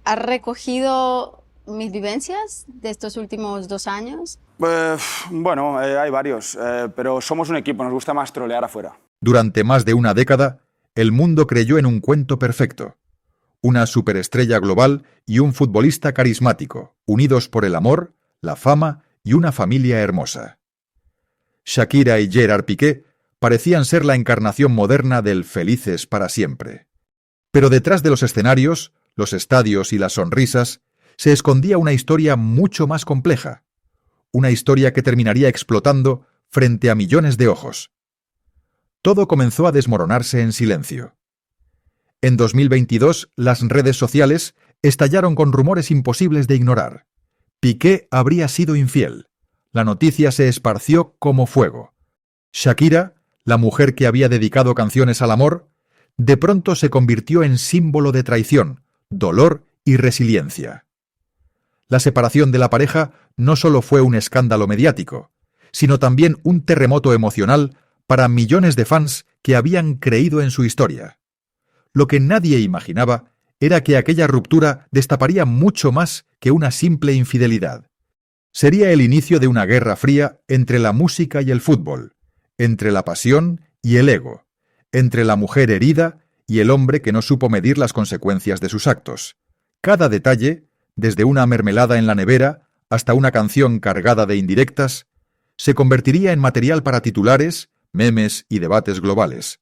¿Has recogido mis vivencias de estos últimos 2 años? Bueno, hay varios, pero somos un equipo, nos gusta más trolear afuera. Durante más de una década, el mundo creyó en un cuento perfecto. Una superestrella global y un futbolista carismático, unidos por el amor, la fama y una familia hermosa. Shakira y Gerard Piqué parecían ser la encarnación moderna del felices para siempre. Pero detrás de los escenarios, los estadios y las sonrisas, se escondía una historia mucho más compleja. Una historia que terminaría explotando frente a millones de ojos. Todo comenzó a desmoronarse en silencio. En 2022, las redes sociales estallaron con rumores imposibles de ignorar. Piqué habría sido infiel. La noticia se esparció como fuego. Shakira, la mujer que había dedicado canciones al amor, de pronto se convirtió en símbolo de traición, dolor y resiliencia. La separación de la pareja no solo fue un escándalo mediático, sino también un terremoto emocional para millones de fans que habían creído en su historia. Lo que nadie imaginaba era que aquella ruptura destaparía mucho más que una simple infidelidad. Sería el inicio de una guerra fría entre la música y el fútbol, entre la pasión y el ego, entre la mujer herida y el hombre que no supo medir las consecuencias de sus actos. Cada detalle, desde una mermelada en la nevera hasta una canción cargada de indirectas, se convertiría en material para titulares, memes y debates globales.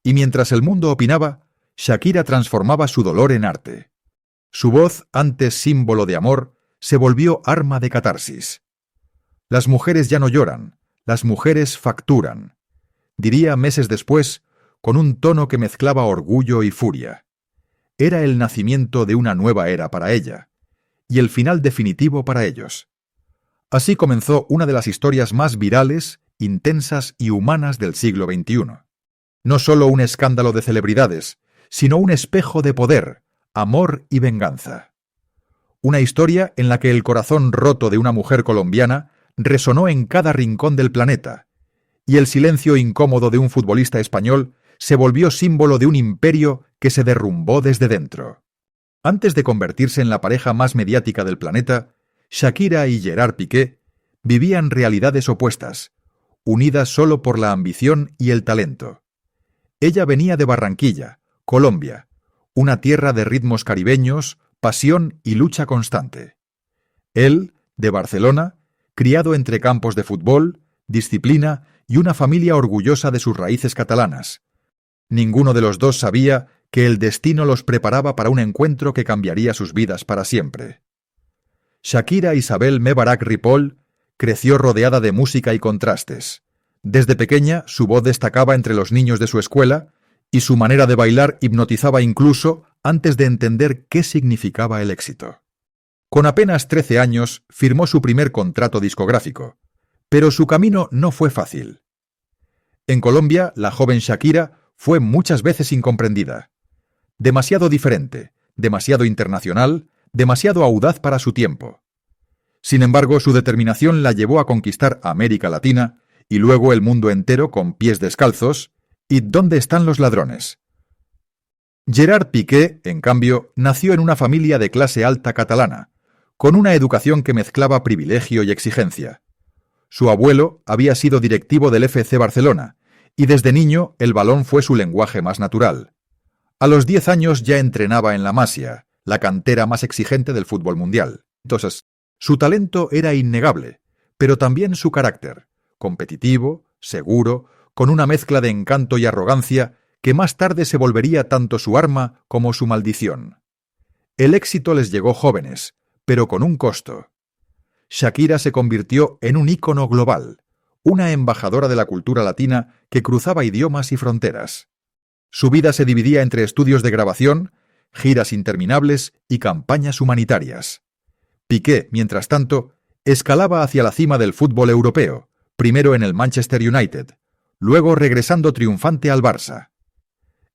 Y mientras el mundo opinaba, Shakira transformaba su dolor en arte. Su voz, antes símbolo de amor, se volvió arma de catarsis. Las mujeres ya no lloran, las mujeres facturan. Diría meses después, con un tono que mezclaba orgullo y furia. Era el nacimiento de una nueva era para ella, y el final definitivo para ellos. Así comenzó una de las historias más virales, intensas y humanas del siglo XXI. No solo un escándalo de celebridades, sino un espejo de poder, amor y venganza. Una historia en la que el corazón roto de una mujer colombiana resonó en cada rincón del planeta, y el silencio incómodo de un futbolista español se volvió símbolo de un imperio que se derrumbó desde dentro. Antes de convertirse en la pareja más mediática del planeta, Shakira y Gerard Piqué vivían realidades opuestas, unidas solo por la ambición y el talento. Ella venía de Barranquilla, Colombia, una tierra de ritmos caribeños, pasión y lucha constante. Él, de Barcelona, criado entre campos de fútbol, disciplina y una familia orgullosa de sus raíces catalanas. Ninguno de los dos sabía que el destino los preparaba para un encuentro que cambiaría sus vidas para siempre. Shakira Isabel Mebarak Ripoll creció rodeada de música y contrastes. Desde pequeña, su voz destacaba entre los niños de su escuela y su manera de bailar hipnotizaba incluso antes de entender qué significaba el éxito. Con apenas 13 años, firmó su primer contrato discográfico, pero su camino no fue fácil. En Colombia, la joven Shakira fue muchas veces incomprendida. Demasiado diferente, demasiado internacional, demasiado audaz para su tiempo. Sin embargo, su determinación la llevó a conquistar América Latina y luego el mundo entero con pies descalzos. ¿Y dónde están los ladrones? Gerard Piqué, en cambio, nació en una familia de clase alta catalana, con una educación que mezclaba privilegio y exigencia. Su abuelo había sido directivo del FC Barcelona, y desde niño el balón fue su lenguaje más natural. A los 10 años ya entrenaba en la Masia, la cantera más exigente del fútbol mundial. Entonces, su talento era innegable, pero también su carácter, competitivo, seguro, con una mezcla de encanto y arrogancia que más tarde se volvería tanto su arma como su maldición. El éxito les llegó jóvenes, pero con un costo. Shakira se convirtió en un ícono global, una embajadora de la cultura latina que cruzaba idiomas y fronteras. Su vida se dividía entre estudios de grabación, giras interminables y campañas humanitarias. Piqué, mientras tanto, escalaba hacia la cima del fútbol europeo, primero en el Manchester United, luego regresando triunfante al Barça.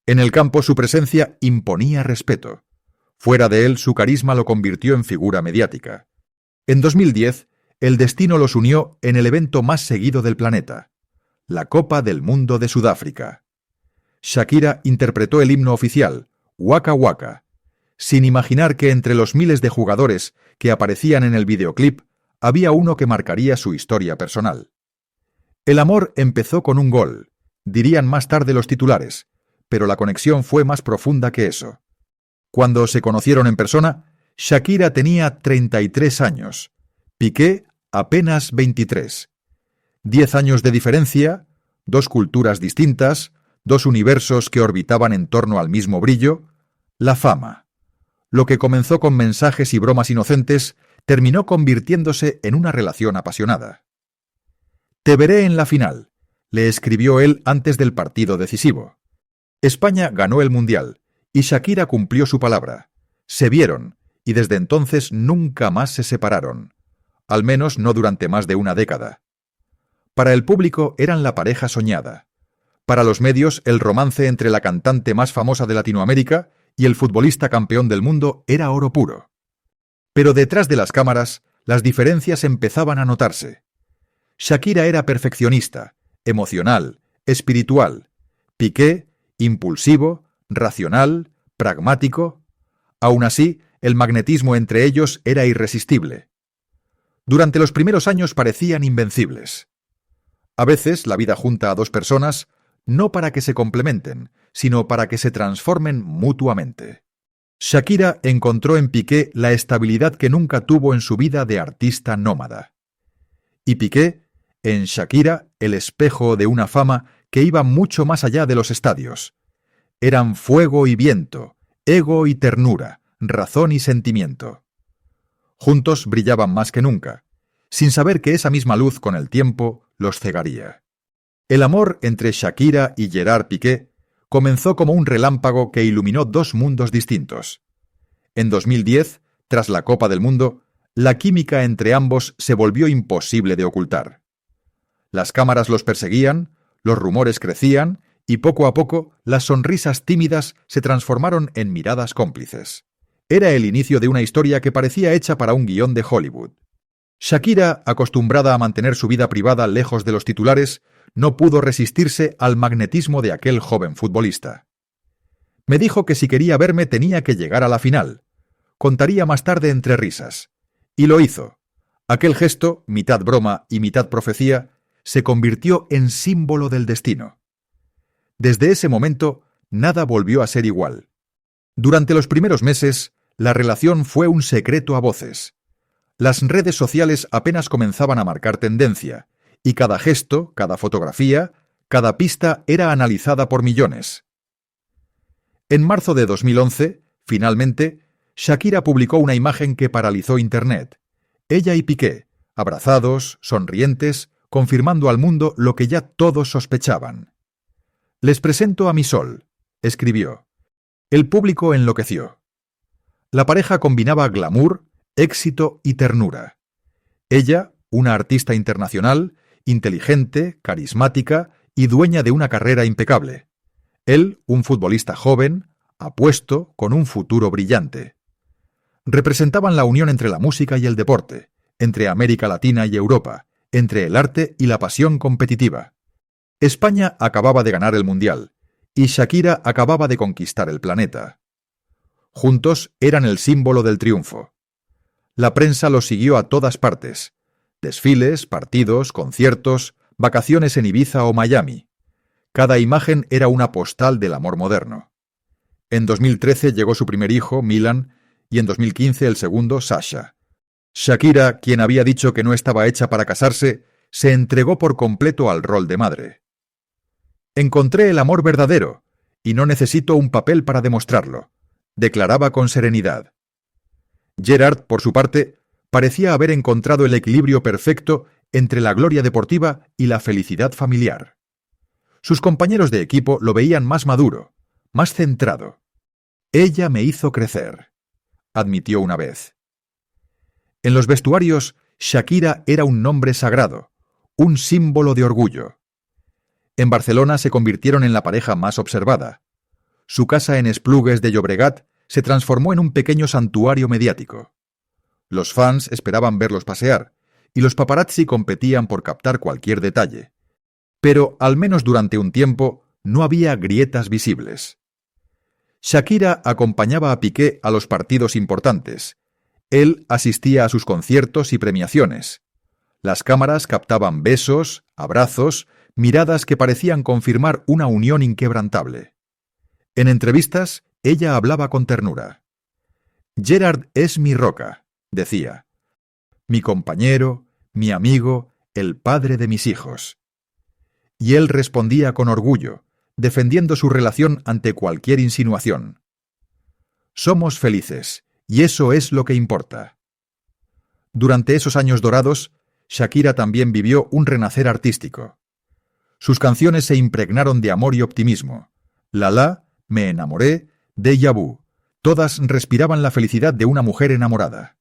En el campo su presencia imponía respeto. Fuera de él, su carisma lo convirtió en figura mediática. En 2010, el destino los unió en el evento más seguido del planeta, la Copa del Mundo de Sudáfrica. Shakira interpretó el himno oficial, Waka Waka. sin imaginar que entre los miles de jugadores que aparecían en el videoclip había uno que marcaría su historia personal. El amor empezó con un gol, dirían más tarde los titulares, pero la conexión fue más profunda que eso. Cuando se conocieron en persona, Shakira tenía 33 años, Piqué apenas 23. 10 años de diferencia, dos culturas distintas, dos universos que orbitaban en torno al mismo brillo, la fama. Lo que comenzó con mensajes y bromas inocentes terminó convirtiéndose en una relación apasionada. «Te veré en la final», le escribió él antes del partido decisivo. España ganó el Mundial y Shakira cumplió su palabra. Se vieron y desde entonces nunca más se separaron, al menos no durante más de una década. Para el público eran la pareja soñada. Para los medios, el romance entre la cantante más famosa de Latinoamérica y el futbolista campeón del mundo era oro puro. Pero detrás de las cámaras, las diferencias empezaban a notarse. Shakira era perfeccionista, emocional, espiritual. Piqué, impulsivo, racional, pragmático. Aún así, el magnetismo entre ellos era irresistible. Durante los primeros años parecían invencibles. A veces la vida junta a dos personas no para que se complementen, sino para que se transformen mutuamente. Shakira encontró en Piqué la estabilidad que nunca tuvo en su vida de artista nómada. Y Piqué, en Shakira, el espejo de una fama que iba mucho más allá de los estadios. Eran fuego y viento, ego y ternura, razón y sentimiento. Juntos brillaban más que nunca, sin saber que esa misma luz con el tiempo los cegaría. El amor entre Shakira y Gerard Piqué comenzó como un relámpago que iluminó dos mundos distintos. En 2010, tras la Copa del Mundo, la química entre ambos se volvió imposible de ocultar. Las cámaras los perseguían, los rumores crecían y poco a poco las sonrisas tímidas se transformaron en miradas cómplices. Era el inicio de una historia que parecía hecha para un guión de Hollywood. Shakira, acostumbrada a mantener su vida privada lejos de los titulares, no pudo resistirse al magnetismo de aquel joven futbolista. Me dijo que si quería verme tenía que llegar a la final. Contaría más tarde entre risas. Y lo hizo. Aquel gesto, mitad broma y mitad profecía, se convirtió en símbolo del destino. Desde ese momento, nada volvió a ser igual. Durante los primeros meses, la relación fue un secreto a voces. Las redes sociales apenas comenzaban a marcar tendencia, y cada gesto, cada fotografía, cada pista era analizada por millones. En marzo de 2011, finalmente, Shakira publicó una imagen que paralizó Internet. Ella y Piqué, abrazados, sonrientes, confirmando al mundo lo que ya todos sospechaban. «Les presento a mi sol», escribió. El público enloqueció. La pareja combinaba glamour, éxito y ternura. Ella, una artista internacional, inteligente, carismática y dueña de una carrera impecable. Él, un futbolista joven, apuesto, con un futuro brillante. Representaban la unión entre la música y el deporte, entre América Latina y Europa, entre el arte y la pasión competitiva. España acababa de ganar el Mundial, y Shakira acababa de conquistar el planeta. Juntos eran el símbolo del triunfo. La prensa los siguió a todas partes. Desfiles, partidos, conciertos, vacaciones en Ibiza o Miami. Cada imagen era una postal del amor moderno. En 2013 llegó su primer hijo, Milan, y en 2015 el segundo, Sasha. Shakira, quien había dicho que no estaba hecha para casarse, se entregó por completo al rol de madre. «Encontré el amor verdadero, y no necesito un papel para demostrarlo», declaraba con serenidad. Gerard, por su parte, parecía haber encontrado el equilibrio perfecto entre la gloria deportiva y la felicidad familiar. Sus compañeros de equipo lo veían más maduro, más centrado. «Ella me hizo crecer», admitió una vez. En los vestuarios, Shakira era un nombre sagrado, un símbolo de orgullo. En Barcelona se convirtieron en la pareja más observada. Su casa en Esplugues de Llobregat se transformó en un pequeño santuario mediático. Los fans esperaban verlos pasear, y los paparazzi competían por captar cualquier detalle. Pero, al menos durante un tiempo, no había grietas visibles. Shakira acompañaba a Piqué a los partidos importantes. Él asistía a sus conciertos y premiaciones. Las cámaras captaban besos, abrazos, miradas que parecían confirmar una unión inquebrantable. En entrevistas, ella hablaba con ternura. «Gerard es mi roca», decía. «Mi compañero, mi amigo, el padre de mis hijos». Y él respondía con orgullo, defendiendo su relación ante cualquier insinuación. «Somos felices, y eso es lo que importa». Durante esos años dorados, Shakira también vivió un renacer artístico. Sus canciones se impregnaron de amor y optimismo. La, Me enamoré, Déjà vu, todas respiraban la felicidad de una mujer enamorada.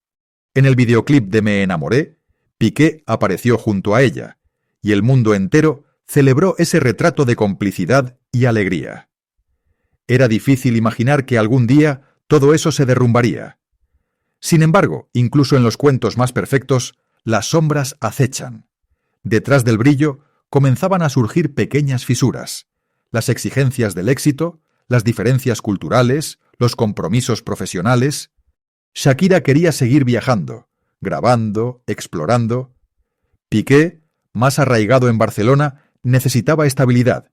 En el videoclip de Me enamoré, Piqué apareció junto a ella, y el mundo entero celebró ese retrato de complicidad y alegría. Era difícil imaginar que algún día todo eso se derrumbaría. Sin embargo, incluso en los cuentos más perfectos, las sombras acechan. Detrás del brillo comenzaban a surgir pequeñas fisuras, las exigencias del éxito, las diferencias culturales, los compromisos profesionales. Shakira quería seguir viajando, grabando, explorando. Piqué, más arraigado en Barcelona, necesitaba estabilidad,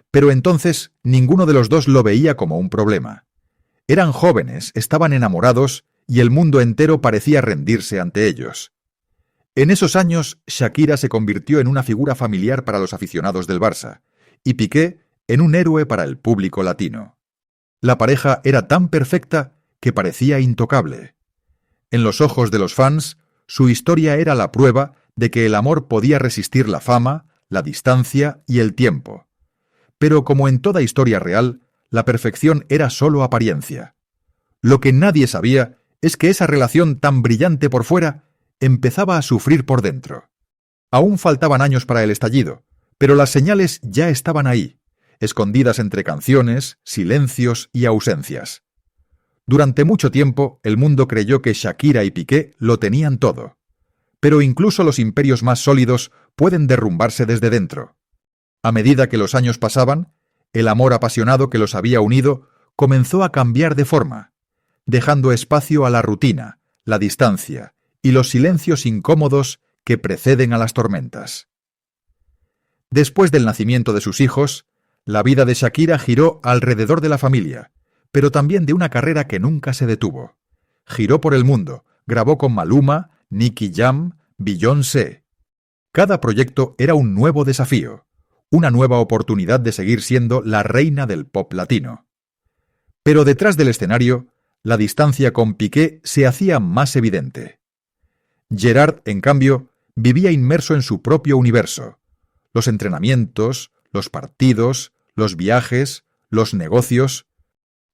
pero entonces ninguno de los dos lo veía como un problema. Eran jóvenes, estaban enamorados y el mundo entero parecía rendirse ante ellos. En esos años, Shakira se convirtió en una figura familiar para los aficionados del Barça y Piqué en un héroe para el público latino. La pareja era tan perfecta que parecía intocable. En los ojos de los fans, su historia era la prueba de que el amor podía resistir la fama, la distancia y el tiempo. Pero como en toda historia real, la perfección era solo apariencia. Lo que nadie sabía es que esa relación tan brillante por fuera empezaba a sufrir por dentro. Aún faltaban años para el estallido, pero las señales ya estaban ahí, escondidas entre canciones, silencios y ausencias. Durante mucho tiempo, el mundo creyó que Shakira y Piqué lo tenían todo. Pero incluso los imperios más sólidos pueden derrumbarse desde dentro. A medida que los años pasaban, el amor apasionado que los había unido comenzó a cambiar de forma, dejando espacio a la rutina, la distancia y los silencios incómodos que preceden a las tormentas. Después del nacimiento de sus hijos, la vida de Shakira giró alrededor de la familia, pero también de una carrera que nunca se detuvo. Giró por el mundo, grabó con Maluma, Nicky Jam, Beyoncé. Cada proyecto era un nuevo desafío, una nueva oportunidad de seguir siendo la reina del pop latino. Pero detrás del escenario, la distancia con Piqué se hacía más evidente. Gerard, en cambio, vivía inmerso en su propio universo. Los entrenamientos, los partidos, los viajes, los negocios.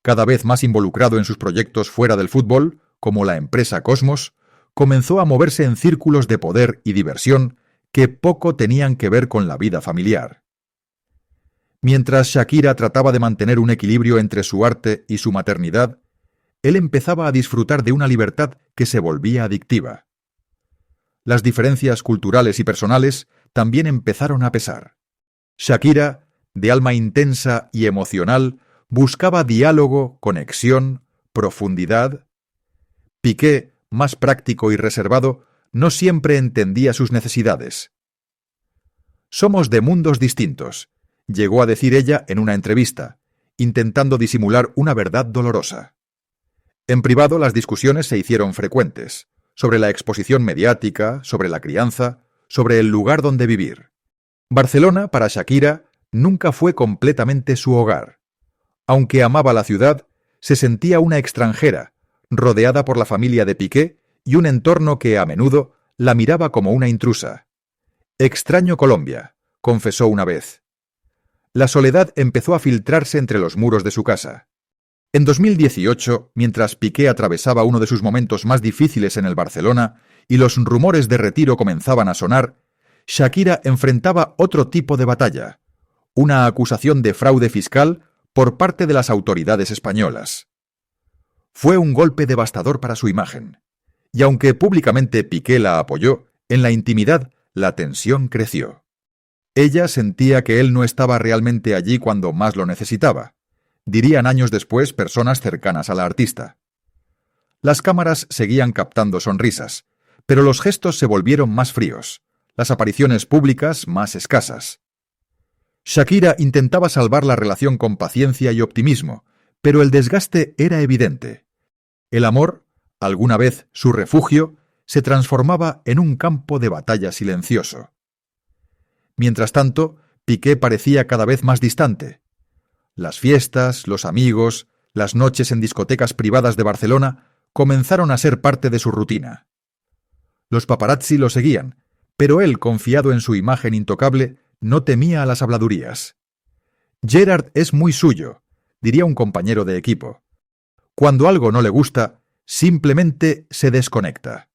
Cada vez más involucrado en sus proyectos fuera del fútbol, como la empresa Cosmos, comenzó a moverse en círculos de poder y diversión que poco tenían que ver con la vida familiar. Mientras Shakira trataba de mantener un equilibrio entre su arte y su maternidad, él empezaba a disfrutar de una libertad que se volvía adictiva. Las diferencias culturales y personales también empezaron a pesar. Shakira, de alma intensa y emocional, buscaba diálogo, conexión, profundidad. Piqué, más práctico y reservado, no siempre entendía sus necesidades. «Somos de mundos distintos», llegó a decir ella en una entrevista, intentando disimular una verdad dolorosa. En privado las discusiones se hicieron frecuentes, sobre la exposición mediática, sobre la crianza, sobre el lugar donde vivir. Barcelona, para Shakira, nunca fue completamente su hogar. Aunque amaba la ciudad, se sentía una extranjera, rodeada por la familia de Piqué y un entorno que a menudo la miraba como una intrusa. «Extraño Colombia», confesó una vez. La soledad empezó a filtrarse entre los muros de su casa. En 2018, mientras Piqué atravesaba uno de sus momentos más difíciles en el Barcelona y los rumores de retiro comenzaban a sonar, Shakira enfrentaba otro tipo de batalla, una acusación de fraude fiscal por parte de las autoridades españolas. Fue un golpe devastador para su imagen, y aunque públicamente Piqué la apoyó, en la intimidad la tensión creció. Ella sentía que él no estaba realmente allí cuando más lo necesitaba. dirían años después personas cercanas a la artista. Las cámaras seguían captando sonrisas, pero los gestos se volvieron más fríos, las apariciones públicas más escasas. Shakira intentaba salvar la relación con paciencia y optimismo, pero el desgaste era evidente. El amor, alguna vez su refugio, se transformaba en un campo de batalla silencioso. Mientras tanto, Piqué parecía cada vez más distante. Las fiestas, los amigos, las noches en discotecas privadas de Barcelona comenzaron a ser parte de su rutina. Los paparazzi lo seguían, pero él, confiado en su imagen intocable, no temía a las habladurías. Gerard es muy suyo, diría un compañero de equipo. Cuando algo no le gusta, simplemente se desconecta.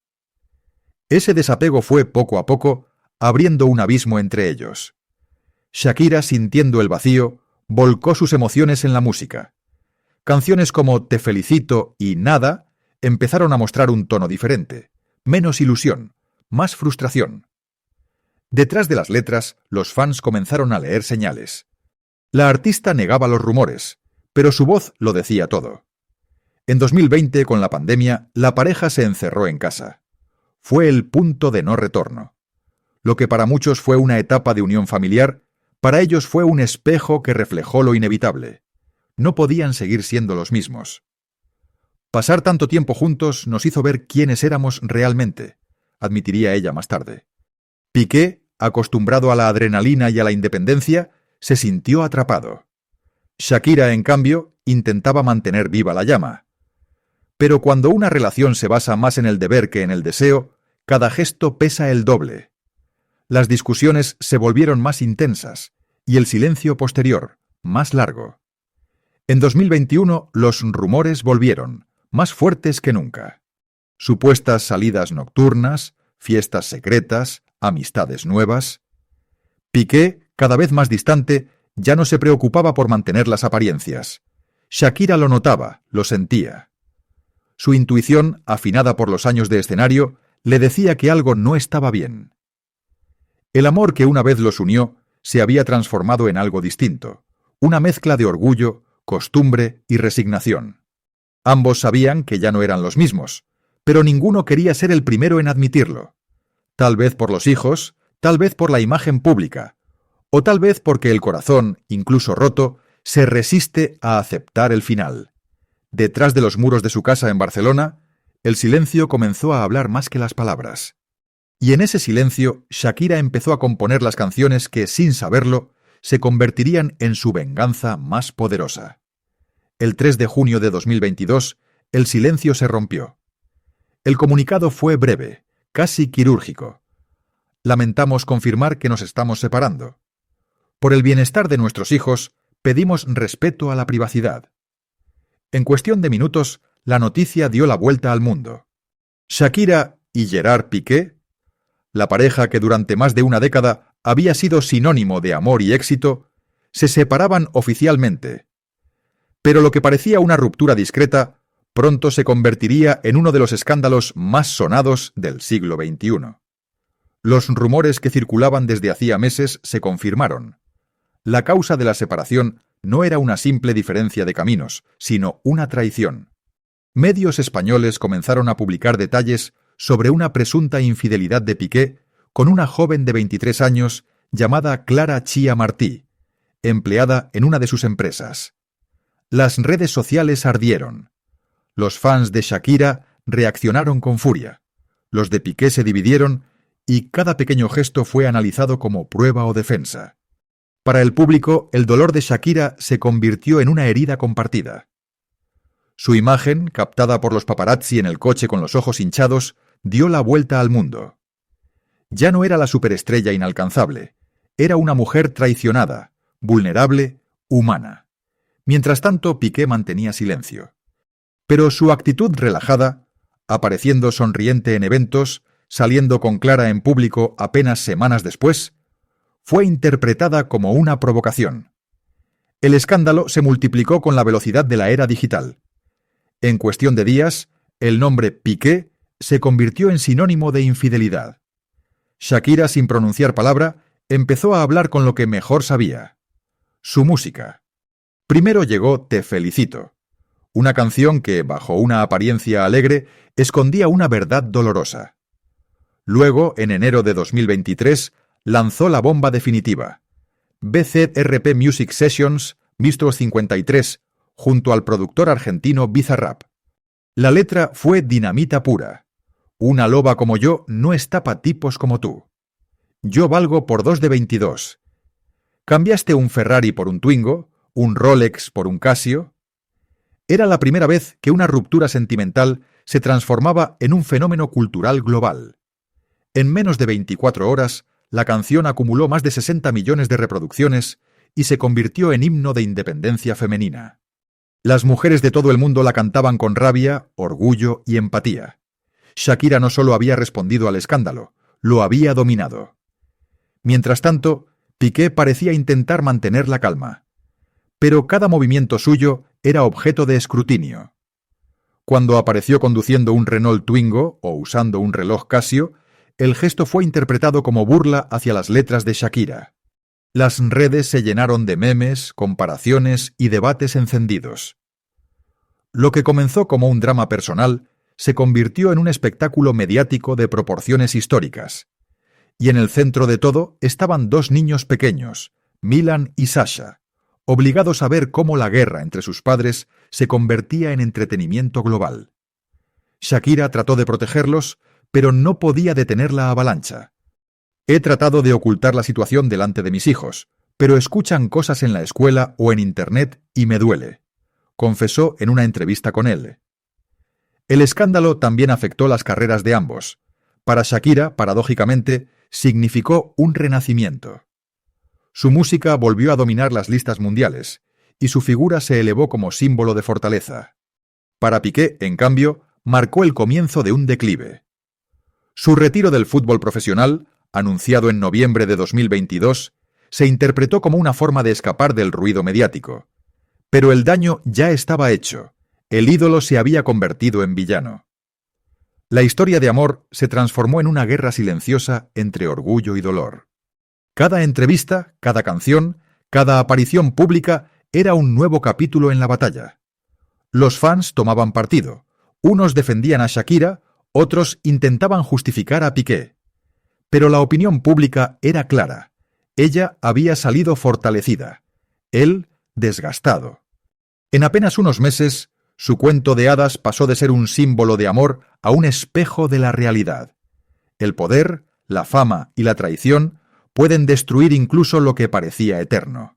Ese desapego fue, poco a poco, abriendo un abismo entre ellos. Shakira, sintiendo el vacío, volcó sus emociones en la música. Canciones como Te felicito y Nada empezaron a mostrar un tono diferente, menos ilusión, más frustración. Detrás de las letras, los fans comenzaron a leer señales. La artista negaba los rumores, pero su voz lo decía todo. En 2020, con la pandemia, la pareja se encerró en casa. Fue el punto de no retorno. Lo que para muchos fue una etapa de unión familiar, para ellos fue un espejo que reflejó lo inevitable. No podían seguir siendo los mismos. Pasar tanto tiempo juntos nos hizo ver quiénes éramos realmente, admitiría ella más tarde. Piqué, acostumbrado a la adrenalina y a la independencia, se sintió atrapado. Shakira, en cambio, intentaba mantener viva la llama. Pero cuando una relación se basa más en el deber que en el deseo, cada gesto pesa el doble. Las discusiones se volvieron más intensas y el silencio posterior, más largo. En 2021 los rumores volvieron, más fuertes que nunca. Supuestas salidas nocturnas, fiestas secretas, amistades nuevas. Piqué, cada vez más distante, ya no se preocupaba por mantener las apariencias. Shakira lo notaba, lo sentía. Su intuición, afinada por los años de escenario, le decía que algo no estaba bien. El amor que una vez los unió se había transformado en algo distinto, una mezcla de orgullo, costumbre y resignación. Ambos sabían que ya no eran los mismos, pero ninguno quería ser el primero en admitirlo. Tal vez por los hijos, tal vez por la imagen pública, o tal vez porque el corazón, incluso roto, se resiste a aceptar el final. Detrás de los muros de su casa en Barcelona, el silencio comenzó a hablar más que las palabras. Y en ese silencio, Shakira empezó a componer las canciones que, sin saberlo, se convertirían en su venganza más poderosa. El 3 de junio de 2022, el silencio se rompió. El comunicado fue breve, casi quirúrgico. Lamentamos confirmar que nos estamos separando. Por el bienestar de nuestros hijos, pedimos respeto a la privacidad. En cuestión de minutos, la noticia dio la vuelta al mundo. Shakira y Gerard Piqué, la pareja que durante más de una década había sido sinónimo de amor y éxito, se separaban oficialmente. Pero lo que parecía una ruptura discreta, pronto se convertiría en uno de los escándalos más sonados del siglo XXI. Los rumores que circulaban desde hacía meses se confirmaron. La causa de la separación no era una simple diferencia de caminos, sino una traición. Medios españoles comenzaron a publicar detalles sobre una presunta infidelidad de Piqué con una joven de 23 años llamada Clara Chía Martí, empleada en una de sus empresas. Las redes sociales ardieron. Los fans de Shakira reaccionaron con furia. Los de Piqué se dividieron y cada pequeño gesto fue analizado como prueba o defensa. Para el público, el dolor de Shakira se convirtió en una herida compartida. Su imagen, captada por los paparazzi en el coche con los ojos hinchados, dio la vuelta al mundo. Ya no era la superestrella inalcanzable, era una mujer traicionada, vulnerable, humana. Mientras tanto, Piqué mantenía silencio. Pero su actitud relajada, apareciendo sonriente en eventos, saliendo con Clara en público apenas semanas después, fue interpretada como una provocación. El escándalo se multiplicó con la velocidad de la era digital. En cuestión de días, el nombre Piqué se convirtió en sinónimo de infidelidad. Shakira, sin pronunciar palabra, empezó a hablar con lo que mejor sabía: su música. Primero llegó Te felicito, una canción que, bajo una apariencia alegre, escondía una verdad dolorosa. Luego, en enero de 2023, lanzó la bomba definitiva, BZRP Music Sessions Bistros 53, junto al productor argentino Bizarrap. La letra fue dinamita pura. Una loba como yo no está pa' tipos como tú. Yo valgo por 2 de 22. ¿Cambiaste un Ferrari por un Twingo? ¿Un Rolex por un Casio? Era la primera vez que una ruptura sentimental se transformaba en un fenómeno cultural global. En menos de 24 horas, la canción acumuló más de 60 millones de reproducciones y se convirtió en himno de independencia femenina. Las mujeres de todo el mundo la cantaban con rabia, orgullo y empatía. Shakira no solo había respondido al escándalo, lo había dominado. Mientras tanto, Piqué parecía intentar mantener la calma. Pero cada movimiento suyo era objeto de escrutinio. Cuando apareció conduciendo un Renault Twingo o usando un reloj Casio, el gesto fue interpretado como burla hacia las letras de Shakira. Las redes se llenaron de memes, comparaciones y debates encendidos. Lo que comenzó como un drama personal se convirtió en un espectáculo mediático de proporciones históricas. Y en el centro de todo estaban 2 niños pequeños, Milan y Sasha, obligados a ver cómo la guerra entre sus padres se convertía en entretenimiento global. Shakira trató de protegerlos, pero no podía detener la avalancha. He tratado de ocultar la situación delante de mis hijos, pero escuchan cosas en la escuela o en Internet y me duele, confesó en una entrevista con él. El escándalo también afectó las carreras de ambos. Para Shakira, paradójicamente, significó un renacimiento. Su música volvió a dominar las listas mundiales, y su figura se elevó como símbolo de fortaleza. Para Piqué, en cambio, marcó el comienzo de un declive. Su retiro del fútbol profesional, anunciado en noviembre de 2022, se interpretó como una forma de escapar del ruido mediático. Pero el daño ya estaba hecho. El ídolo se había convertido en villano. La historia de amor se transformó en una guerra silenciosa entre orgullo y dolor. Cada entrevista, cada canción, cada aparición pública era un nuevo capítulo en la batalla. Los fans tomaban partido. Unos defendían a Shakira, otros intentaban justificar a Piqué. Pero la opinión pública era clara. Ella había salido fortalecida. Él, desgastado. En apenas unos meses, su cuento de hadas pasó de ser un símbolo de amor a un espejo de la realidad. El poder, la fama y la traición pueden destruir incluso lo que parecía eterno.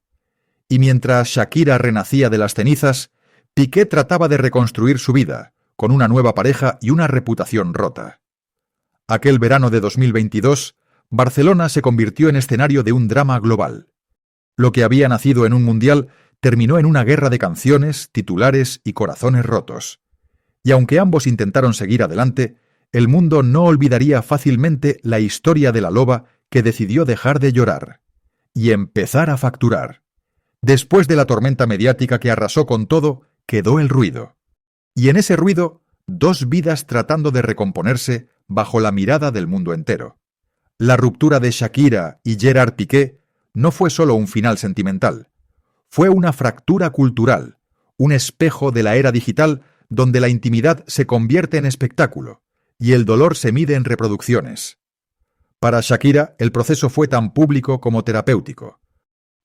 Y mientras Shakira renacía de las cenizas, Piqué trataba de reconstruir su vida, con una nueva pareja y una reputación rota. Aquel verano de 2022, Barcelona se convirtió en escenario de un drama global. Lo que había nacido en un mundial terminó en una guerra de canciones, titulares y corazones rotos. Y aunque ambos intentaron seguir adelante, el mundo no olvidaría fácilmente la historia de la loba que decidió dejar de llorar y empezar a facturar. Después de la tormenta mediática que arrasó con todo, quedó el ruido. Y en ese ruido, 2 vidas tratando de recomponerse bajo la mirada del mundo entero. La ruptura de Shakira y Gerard Piqué no fue solo un final sentimental. Fue una fractura cultural, un espejo de la era digital donde la intimidad se convierte en espectáculo y el dolor se mide en reproducciones. Para Shakira, el proceso fue tan público como terapéutico.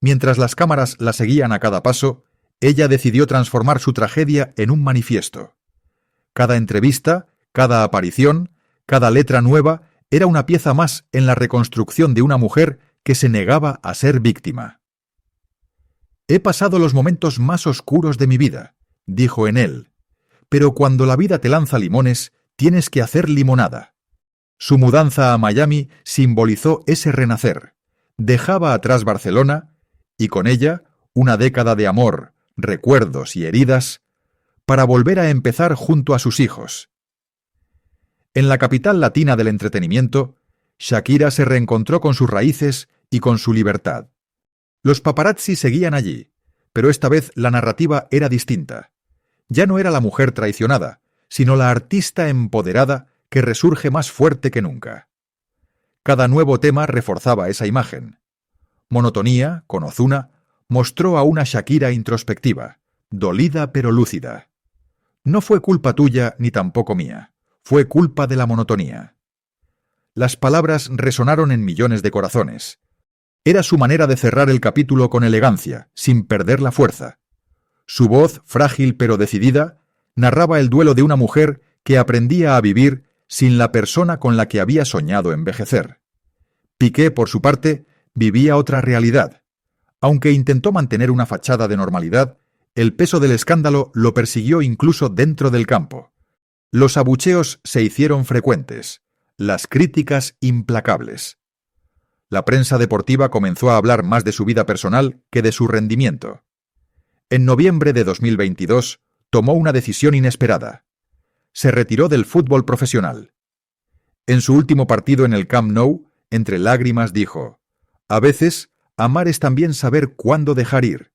Mientras las cámaras la seguían a cada paso, ella decidió transformar su tragedia en un manifiesto. Cada entrevista, cada aparición, cada letra nueva era una pieza más en la reconstrucción de una mujer que se negaba a ser víctima. «He pasado los momentos más oscuros de mi vida», dijo en él, «pero cuando la vida te lanza limones, tienes que hacer limonada». Su mudanza a Miami simbolizó ese renacer. Dejaba atrás Barcelona y con ella una década de amor, recuerdos y heridas para volver a empezar junto a sus hijos. En la capital latina del entretenimiento, Shakira se reencontró con sus raíces y con su libertad. Los paparazzi seguían allí, pero esta vez la narrativa era distinta. Ya no era la mujer traicionada, sino la artista empoderada que resurge más fuerte que nunca. Cada nuevo tema reforzaba esa imagen. Monotonía, con Ozuna, mostró a una Shakira introspectiva, dolida pero lúcida. No fue culpa tuya ni tampoco mía, fue culpa de la monotonía. Las palabras resonaron en millones de corazones. Era su manera de cerrar el capítulo con elegancia, sin perder la fuerza. Su voz, frágil pero decidida, narraba el duelo de una mujer que aprendía a vivir sin la persona con la que había soñado envejecer. Piqué, por su parte, vivía otra realidad. Aunque intentó mantener una fachada de normalidad, el peso del escándalo lo persiguió incluso dentro del campo. Los abucheos se hicieron frecuentes, las críticas implacables. La prensa deportiva comenzó a hablar más de su vida personal que de su rendimiento. En noviembre de 2022 tomó una decisión inesperada. Se retiró del fútbol profesional. En su último partido en el Camp Nou, entre lágrimas dijo: «A veces, amar es también saber cuándo dejar ir».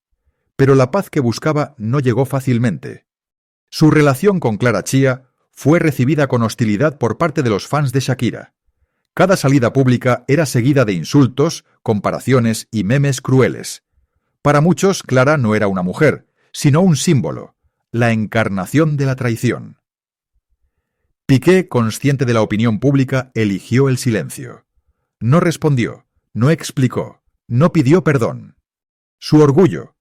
Pero la paz que buscaba no llegó fácilmente. Su relación con Clara Chía fue recibida con hostilidad por parte de los fans de Shakira. Cada salida pública era seguida de insultos, comparaciones y memes crueles. Para muchos, Clara no era una mujer, sino un símbolo, la encarnación de la traición. Piqué, consciente de la opinión pública, eligió el silencio. No respondió, no explicó, no pidió perdón. Su orgullo,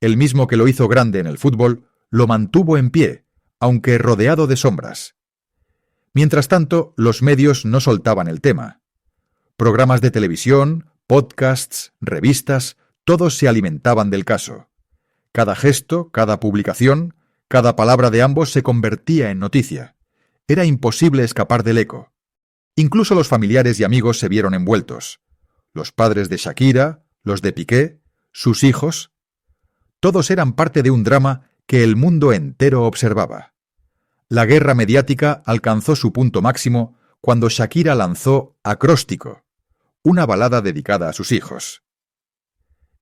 el mismo que lo hizo grande en el fútbol, lo mantuvo en pie, aunque rodeado de sombras. Mientras tanto, los medios no soltaban el tema. Programas de televisión, podcasts, revistas, todos se alimentaban del caso. Cada gesto, cada publicación, cada palabra de ambos se convertía en noticia. Era imposible escapar del eco. Incluso los familiares y amigos se vieron envueltos. Los padres de Shakira, los de Piqué, sus hijos. Todos eran parte de un drama que el mundo entero observaba. La guerra mediática alcanzó su punto máximo cuando Shakira lanzó Acróstico, una balada dedicada a sus hijos.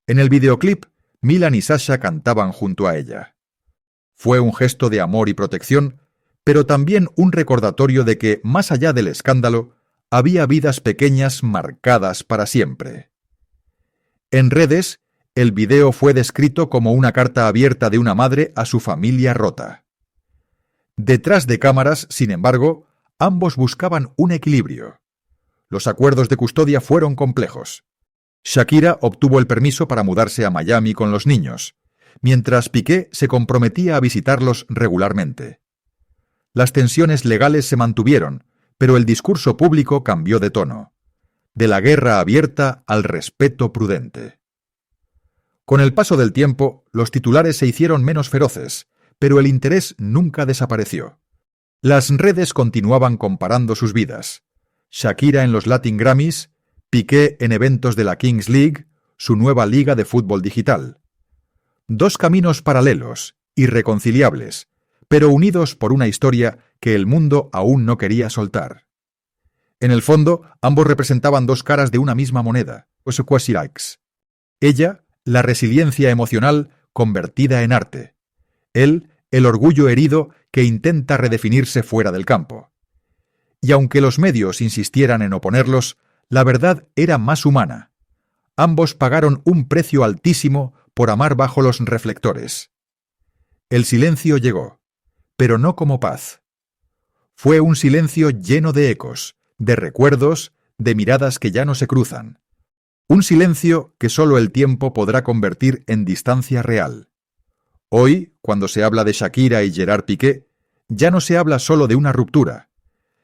En el videoclip, Milan y Sasha cantaban junto a ella. Fue un gesto de amor y protección, pero también un recordatorio de que, más allá del escándalo, había vidas pequeñas marcadas para siempre. En redes, el video fue descrito como una carta abierta de una madre a su familia rota. Detrás de cámaras, sin embargo, ambos buscaban un equilibrio. Los acuerdos de custodia fueron complejos. Shakira obtuvo el permiso para mudarse a Miami con los niños, mientras Piqué se comprometía a visitarlos regularmente. Las tensiones legales se mantuvieron, pero el discurso público cambió de tono. De la guerra abierta al respeto prudente. Con el paso del tiempo, los titulares se hicieron menos feroces, pero el interés nunca desapareció. Las redes continuaban comparando sus vidas. Shakira en los Latin Grammys, Piqué en eventos de la Kings League, su nueva liga de fútbol digital. Dos caminos paralelos, irreconciliables, pero unidos por una historia que el mundo aún no quería soltar. En el fondo, ambos representaban dos caras de una misma moneda, ella, la resiliencia emocional convertida en arte. Él, el orgullo herido que intenta redefinirse fuera del campo. Y aunque los medios insistieran en oponerlos, la verdad era más humana. Ambos pagaron un precio altísimo por amar bajo los reflectores. El silencio llegó, pero no como paz. Fue un silencio lleno de ecos, de recuerdos, de miradas que ya no se cruzan. Un silencio que solo el tiempo podrá convertir en distancia real. Hoy, cuando se habla de Shakira y Gerard Piqué, ya no se habla solo de una ruptura.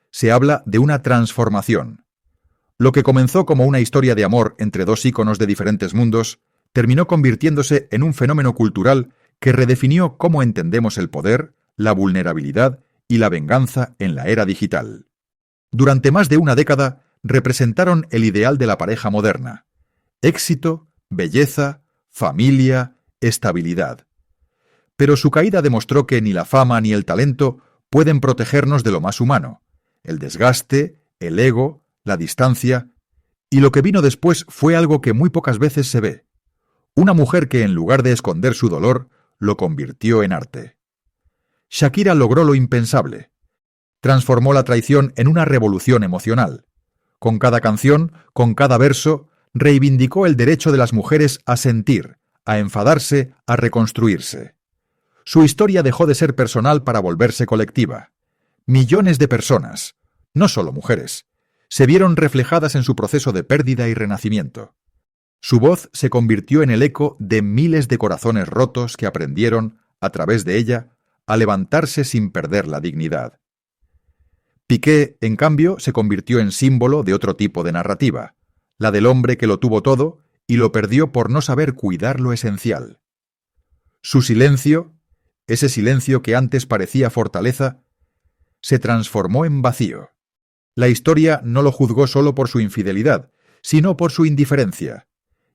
Se habla de una transformación. Lo que comenzó como una historia de amor entre dos íconos de diferentes mundos, terminó convirtiéndose en un fenómeno cultural que redefinió cómo entendemos el poder, la vulnerabilidad y la venganza en la era digital. Durante más de una década, representaron el ideal de la pareja moderna. Éxito, belleza, familia, estabilidad. Pero su caída demostró que ni la fama ni el talento pueden protegernos de lo más humano, el desgaste, el ego, la distancia, y lo que vino después fue algo que muy pocas veces se ve. Una mujer que, en lugar de esconder su dolor, lo convirtió en arte. Shakira logró lo impensable. Transformó la traición en una revolución emocional. Con cada canción, con cada verso, reivindicó el derecho de las mujeres a sentir, a enfadarse, a reconstruirse. Su historia dejó de ser personal para volverse colectiva. Millones de personas, no solo mujeres, se vieron reflejadas en su proceso de pérdida y renacimiento. Su voz se convirtió en el eco de miles de corazones rotos que aprendieron, a través de ella, a levantarse sin perder la dignidad. Piqué, en cambio, se convirtió en símbolo de otro tipo de narrativa, la del hombre que lo tuvo todo y lo perdió por no saber cuidar lo esencial. Su silencio, ese silencio que antes parecía fortaleza, se transformó en vacío. La historia no lo juzgó solo por su infidelidad, sino por su indiferencia,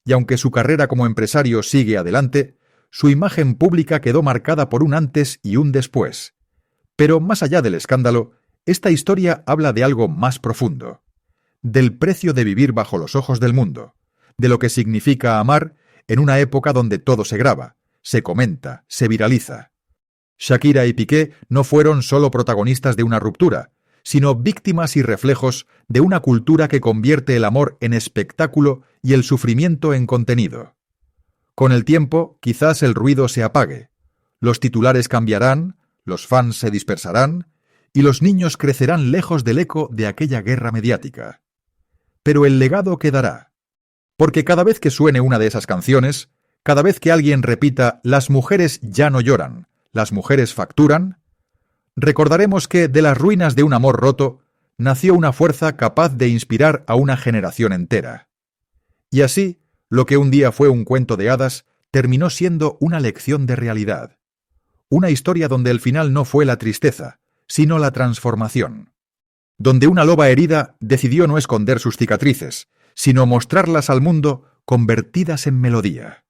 y aunque su carrera como empresario sigue adelante, su imagen pública quedó marcada por un antes y un después. Pero más allá del escándalo, esta historia habla de algo más profundo, del precio de vivir bajo los ojos del mundo, de lo que significa amar en una época donde todo se graba, se comenta, se viraliza. Shakira y Piqué no fueron solo protagonistas de una ruptura, sino víctimas y reflejos de una cultura que convierte el amor en espectáculo y el sufrimiento en contenido. Con el tiempo, quizás el ruido se apague, los titulares cambiarán, los fans se dispersarán y los niños crecerán lejos del eco de aquella guerra mediática. Pero el legado quedará, porque cada vez que suene una de esas canciones, cada vez que alguien repita «Las mujeres ya no lloran, las mujeres facturan», recordaremos que de las ruinas de un amor roto nació una fuerza capaz de inspirar a una generación entera. Y así, lo que un día fue un cuento de hadas terminó siendo una lección de realidad. Una historia donde el final no fue la tristeza, sino la transformación. Donde una loba herida decidió no esconder sus cicatrices, sino mostrarlas al mundo convertidas en melodía.